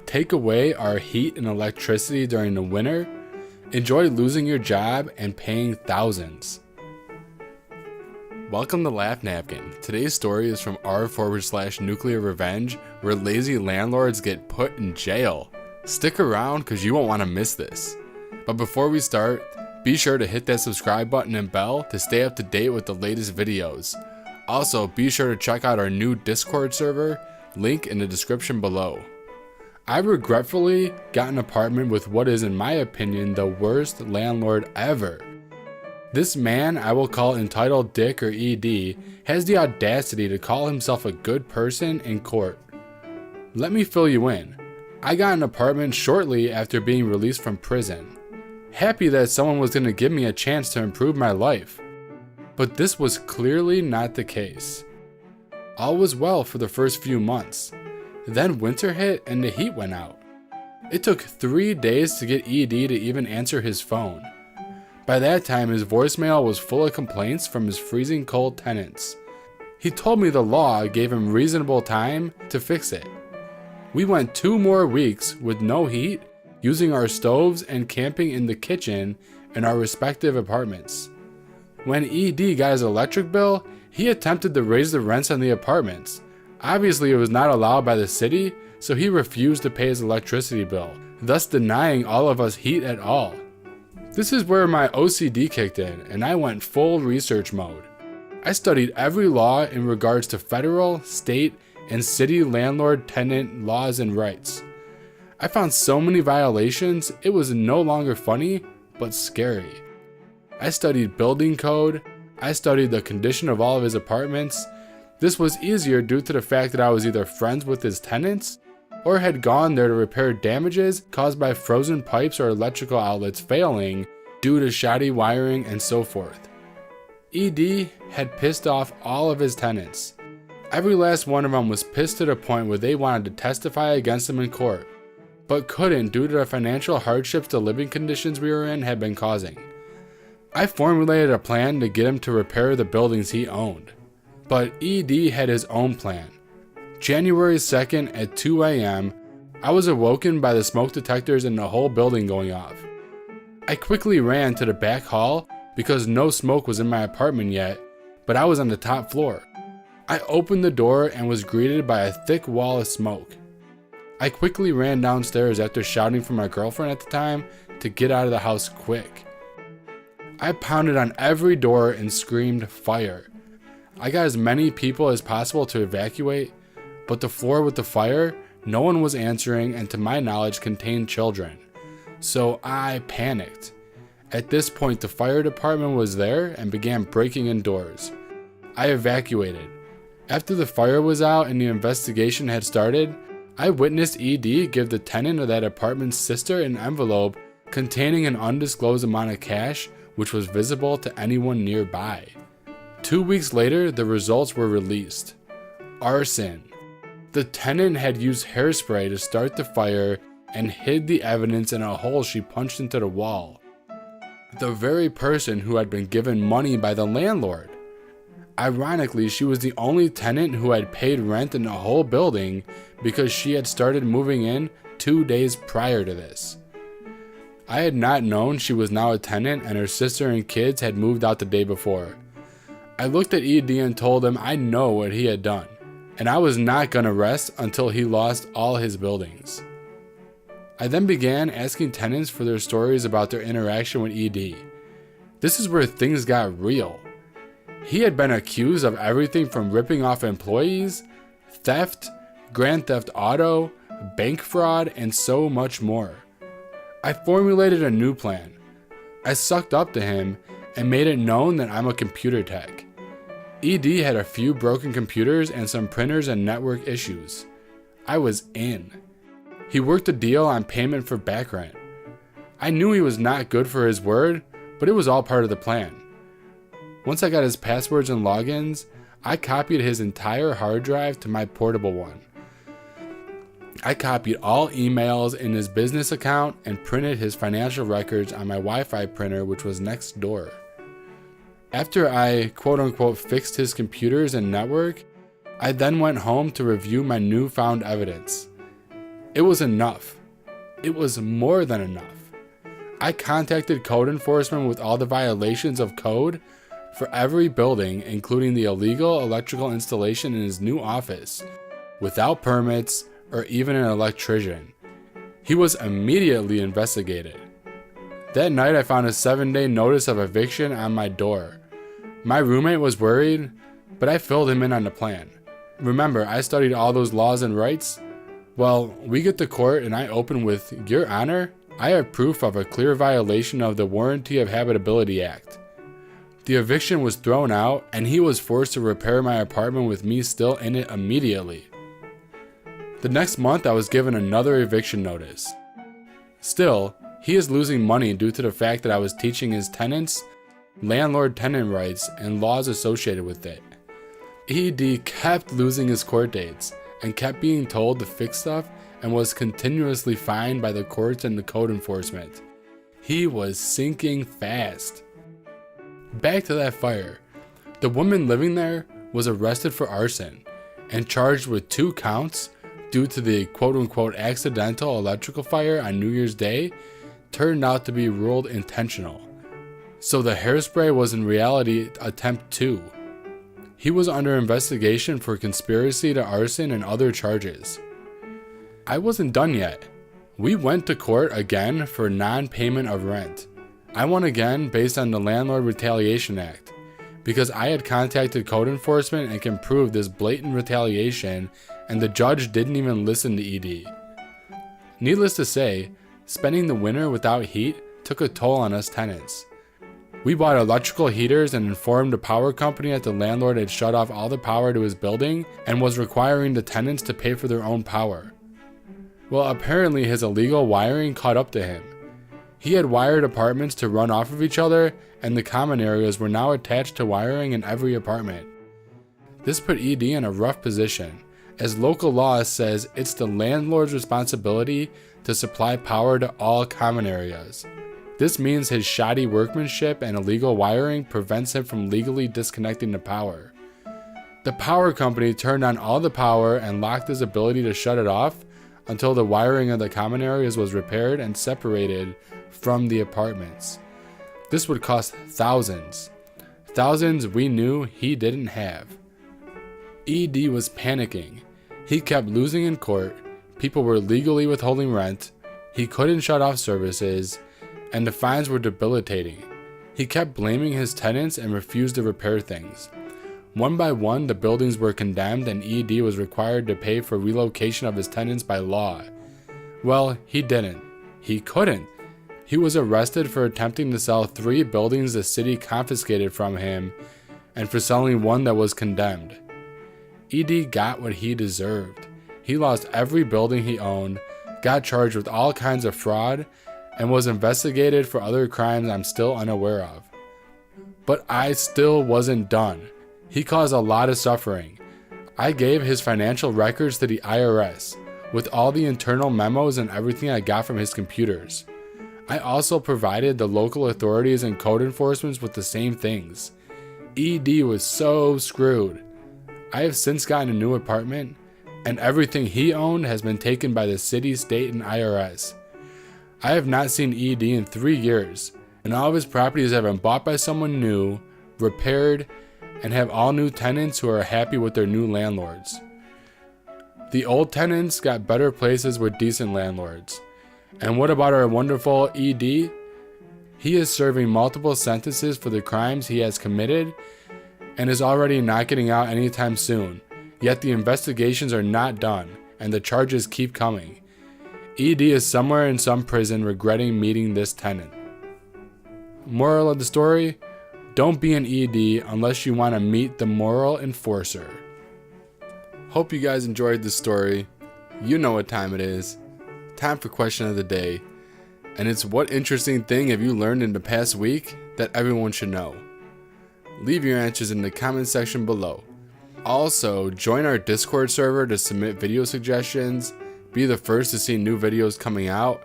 take away our heat and electricity during the winter, enjoy losing your job and paying thousands. Welcome to LaughNapkin. Today's story is from r/NuclearRevenge, where lazy landlords get put in jail. Stick around because you won't want to miss this. But before we start, be sure to hit that subscribe button and bell to stay up to date with the latest videos. Also, be sure to check out our new Discord server, link in the description below. I regretfully got an apartment with what is, in my opinion, the worst landlord ever. This man, I will call Entitled Dick or ED, has the audacity to call himself a good person in court. Let me fill you in. I got an apartment shortly after being released from prison. Happy that someone was going to give me a chance to improve my life. But this was clearly not the case. All was well for the first few months. Then winter hit and the heat went out. It took 3 days to get ED to even answer his phone. By that time, his voicemail was full of complaints from his freezing cold tenants. He told me the law gave him reasonable time to fix it. We went 2 more weeks with no heat, using our stoves and camping in the kitchen in our respective apartments. When ED got his electric bill, he attempted to raise the rents on the apartments. Obviously, it was not allowed by the city, so he refused to pay his electricity bill, thus denying all of us heat at all. This is where my OCD kicked in, and I went full research mode. I studied every law in regards to federal, state, and city landlord-tenant laws and rights. I found so many violations, it was no longer funny, but scary. I studied building code, I studied the condition of all of his apartments. This was easier due to the fact that I was either friends with his tenants, or had gone there to repair damages caused by frozen pipes or electrical outlets failing due to shoddy wiring and so forth. ED had pissed off all of his tenants. Every last one of them was pissed to the point where they wanted to testify against him in court, but couldn't due to the financial hardships the living conditions we were in had been causing. I formulated a plan to get him to repair the buildings he owned, but ED had his own plan. January 2nd at 2 a.m., I was awoken by the smoke detectors in the whole building going off. I quickly ran to the back hall because no smoke was in my apartment yet, but I was on the top floor. I opened the door and was greeted by a thick wall of smoke. I quickly ran downstairs after shouting for my girlfriend at the time to get out of the house quick. I pounded on every door and screamed fire. I got as many people as possible to evacuate, but the floor with the fire, no one was answering and to my knowledge contained children. So I panicked. At this point, the fire department was there and began breaking in doors. I evacuated. After the fire was out and the investigation had started, I witnessed ED give the tenant of that apartment's sister an envelope containing an undisclosed amount of cash which was visible to anyone nearby. 2 weeks later, the results were released. Arson. The tenant had used hairspray to start the fire and hid the evidence in a hole she punched into the wall. The very person who had been given money by the landlord. Ironically, she was the only tenant who had paid rent in the whole building because she had started moving in 2 days prior to this. I had not known she was now a tenant and her sister and kids had moved out the day before. I looked at ED and told him I know what he had done, and I was not going to rest until he lost all his buildings. I then began asking tenants for their stories about their interaction with ED. This is where things got real. He had been accused of everything from ripping off employees, theft, grand theft auto, bank fraud, and so much more. I formulated a new plan. I sucked up to him and made it known that I'm a computer tech. ED had a few broken computers and some printers and network issues. I was in. He worked a deal on payment for back rent. I knew he was not good for his word, but it was all part of the plan. Once I got his passwords and logins, I copied his entire hard drive to my portable one. I copied all emails in his business account and printed his financial records on my Wi-Fi printer, which was next door. After I quote-unquote fixed his computers and network, I then went home to review my newfound evidence. It was enough. It was more than enough. I contacted code enforcement with all the violations of code for every building, including the illegal electrical installation in his new office, without permits or even an electrician. He was immediately investigated. That night I found a 7-day notice of eviction on my door. My roommate was worried, but I filled him in on the plan. Remember, I studied all those laws and rights? Well, we get to court and I open with, "Your Honor, I have proof of a clear violation of the Warranty of Habitability Act." The eviction was thrown out and he was forced to repair my apartment with me still in it immediately. The next month I was given another eviction notice. Still, he is losing money due to the fact that I was teaching his tenants landlord-tenant rights and laws associated with it. ED kept losing his court dates and kept being told to fix stuff and was continuously fined by the courts and the code enforcement. He was sinking fast. Back to that fire. The woman living there was arrested for arson and charged with 2 counts due to the quote-unquote accidental electrical fire on New Year's Day turned out to be ruled intentional. So the hairspray was in reality attempt 2. He was under investigation for conspiracy to arson and other charges. I wasn't done yet. We went to court again for non-payment of rent. I won again based on the Landlord Retaliation Act, because I had contacted code enforcement and can prove this blatant retaliation, and the judge didn't even listen to ED. Needless to say, spending the winter without heat took a toll on us tenants. We bought electrical heaters and informed the power company that the landlord had shut off all the power to his building and was requiring the tenants to pay for their own power. Well, apparently his illegal wiring caught up to him. He had wired apartments to run off of each other, and the common areas were now attached to wiring in every apartment. This put ED in a rough position, as local law says it's the landlord's responsibility to supply power to all common areas. This means his shoddy workmanship and illegal wiring prevents him from legally disconnecting the power. The power company turned on all the power and locked his ability to shut it off until the wiring of the common areas was repaired and separated from the apartments. This would cost thousands. Thousands we knew he didn't have. ED was panicking. He kept losing in court, people were legally withholding rent, he couldn't shut off services, and the fines were debilitating. He kept blaming his tenants and refused to repair things. One by one, the buildings were condemned and ED was required to pay for relocation of his tenants by law. Well, he didn't. He couldn't. He was arrested for attempting to sell 3 buildings the city confiscated from him and for selling one that was condemned. ED got what he deserved. He lost every building he owned, got charged with all kinds of fraud, and was investigated for other crimes I'm still unaware of. But I still wasn't done. He caused a lot of suffering. I gave his financial records to the IRS, with all the internal memos and everything I got from his computers. I also provided the local authorities and code enforcement with the same things. ED was so screwed. I have since gotten a new apartment, and everything he owned has been taken by the city, state, and IRS. I have not seen ED in 3 years, and all of his properties have been bought by someone new, repaired, and have all new tenants who are happy with their new landlords. The old tenants got better places with decent landlords. And what about our wonderful ED? He is serving multiple sentences for the crimes he has committed and is already not getting out anytime soon, yet the investigations are not done and the charges keep coming. ED is somewhere in some prison regretting meeting this tenant. Moral of the story? Don't be an ED unless you want to meet the moral enforcer. Hope you guys enjoyed this story. You know what time it is. Time for question of the day. And it's, what interesting thing have you learned in the past week that everyone should know? Leave your answers in the comment section below. Also, join our Discord server to submit video suggestions, be the first to see new videos coming out,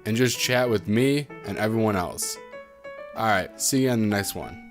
and just chat with me and everyone else. Alright, see you on the next one.